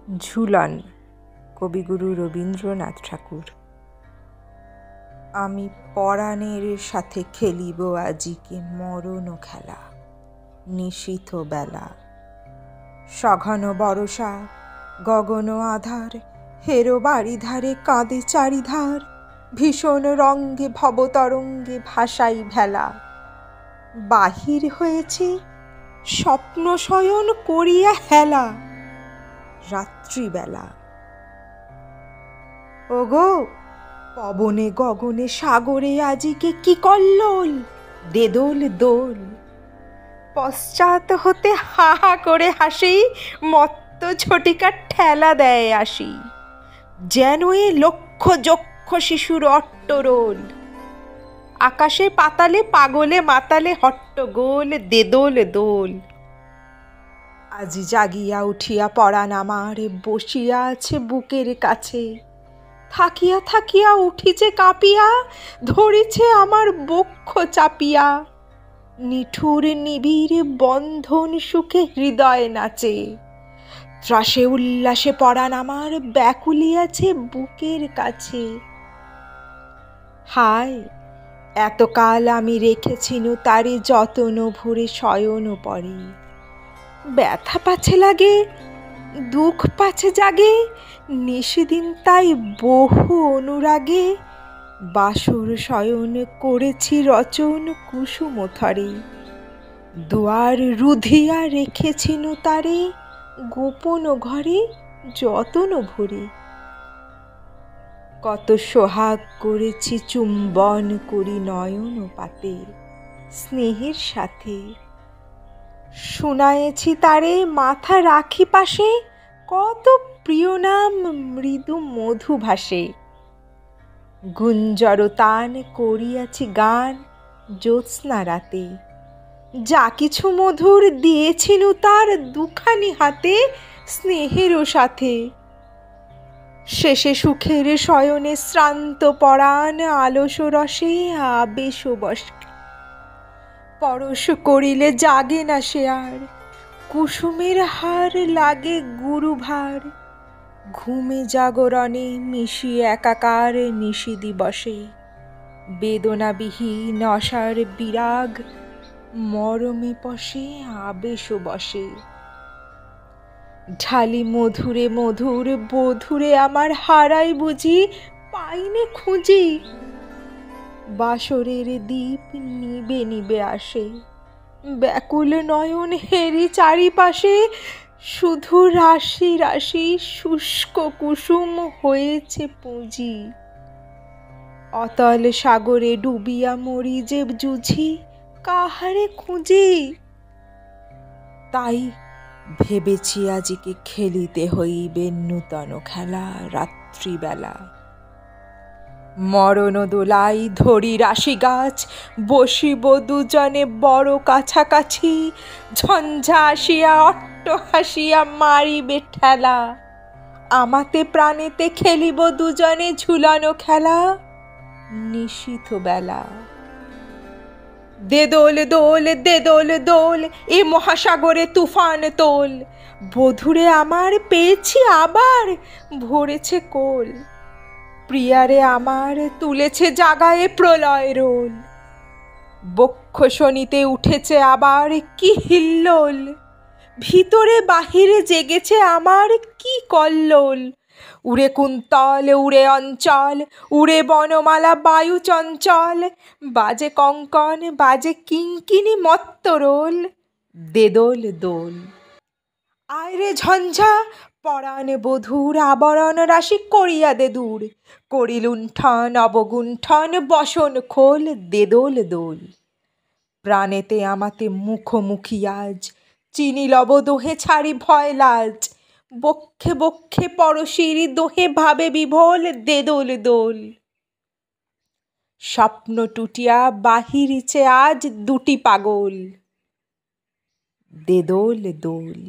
ঝুলন, কবিগুরু রবীন্দ্রনাথ ঠাকুর। আমি পরাণের সাথে খেলিব আজিকে মরণ খেলা। নিশীথ বেলা, সঘন বরষা, গগন আধার, হেরো বাড়ি ধারে কাঁদে চারিধার। ভীষণ রঙ্গে ভবতরঙ্গে ভাসাই ভেলা। বাহির হয়েছে স্বপ্ন শয়ন করিয়া হেলা। রাত্রিবেলা, ওগো পবনে গগনে সাগরে আজিকে কি কল্লোল। দেদোল দোল, পশ্চাৎ হতে হা হা করে হাসি, মত্ত ঝটিকার ঠেলা দেয় আসি। যেন এ লক্ষ যক্ষ শিশুর অট্টরোল। আকাশে পাতালে পাগলে মাতালে হট্টগোল। দেদোল দোল, আজি জাগিয়া উঠিয়া পরাণ আমার বসিয়া আছে বুকের কাছে। থাকিয়া থাকিয়া উঠিছে কাঁপিয়া, ধরেছে আমার বক্ষ চাপিয়া। নিঠুর নিবিড় বন্ধন সুখে হৃদয় নাচে। ত্রাসে উল্লাসে পরাণ আমার ব্যাকুলিয়াছে বুকের কাছে। হায়, এতকাল আমি রেখেছিনু তারে যতন ভরে শয়ন পরে। ব্যথা পাছে লাগে, দুঃখ পাছে জাগে, নিশিদিন তাই বহু অনুরাগে। বাসর শয়ন করেছি রচন কুসুমথরে। দুয়ার রুধিয়া রেখেছিনু তারে গোপন ঘরে যতন ভরে। কত সোহাগ করেছি চুম্বন করি নয়ন পাতে স্নেহের সাথে। শুনায়েছি তারে মাথা রাখি পাশে, কত প্রিয় নাম মৃদু মধু ভাসে। গুঞ্জর তান করিয়াছি গান জ্যোৎস্না রাতে। যা কিছু মধুর দিয়েছিনু তার দুখানি হাতে স্নেহেরও সাথে। শেষে সুখের শয়নে শ্রান্ত পরাণ আলস রসে আবেশ বসে। পরশ করিলে জাগে না সে আর, কুসুমের হার লাগে গুরুভার। ঘুমে জাগরণে মিশিয়ে একাকার নিশি দিবসে। বেদনাবিহীন অসার বিরাগ মরমে পশে আবেশ বসে। ঢালি মধুরে মধুর বধুরে আমার হারাই বুঝি পাইনে খুঁজি। বাসরের দীপ নিবে নিবে আসে, ব্যাকুল নয়ন হেরি চারিপাশে। শুধু রাশি রাশি শুষ্ক কুসুম হয়েছে পুঁজি। অতল সাগরে ডুবিয়া মরি যে জুঝি, কাহারে খুঁজি। তাই ভেবেছি আজিকে খেলিতে হইবে নূতন খেলা রাত্রিবেলা। মরণ দোলাই ধরি রাশি গাছ, বসিব দুজনে বড় কাছাকাছি। ঝঞ্ঝা আসিয়া অট্ট হাসিয়া মারিবে ঠেলা। আমাতে প্রাণেতে খেলিব দুজনে ঝুলানো খেলা নিশীথ বেলা। দেদোল দোল দেদোল দোল, এ মহাসাগরে তুফান তোল। বধুরে আমার পেয়েছি আবার, ভরেছে কোল। প্রিয়ারে আমার তুলেছে জাগায়ে প্রলয় রোল। বক্ষ শনিতে উঠেছে আবার কি হিল্লোল। ভিতরে বাহিরে জেগেছে আমার কি কল্লোল। উড়ে কুন্তল উড়ে অঞ্চল, উড়ে বনমালা বায়ু চঞ্চল। বাজে কঙ্কন বাজে কিঙ্কিনি মত্তরোল। দেদোল দোল, আয় রে ঝঞ্ঝা, পরাণ বধূর আবরণ রাশি করিয়া দে দূর। করি লুণ্ঠন অবগুণ্ঠন বসন খোল। দেদোল দোল, প্রাণেতে আমাতে মুখোমুখি আজ। চিনি লব দোহে ছাড়ি ভয় লাজ। বক্ষে বক্ষে পরশির দোহে ভাবে বিভোল। দেদোল দোল, স্বপ্ন টুটিয়া বাহিরিছে আজ দুটি পাগল। দেদোল দোল।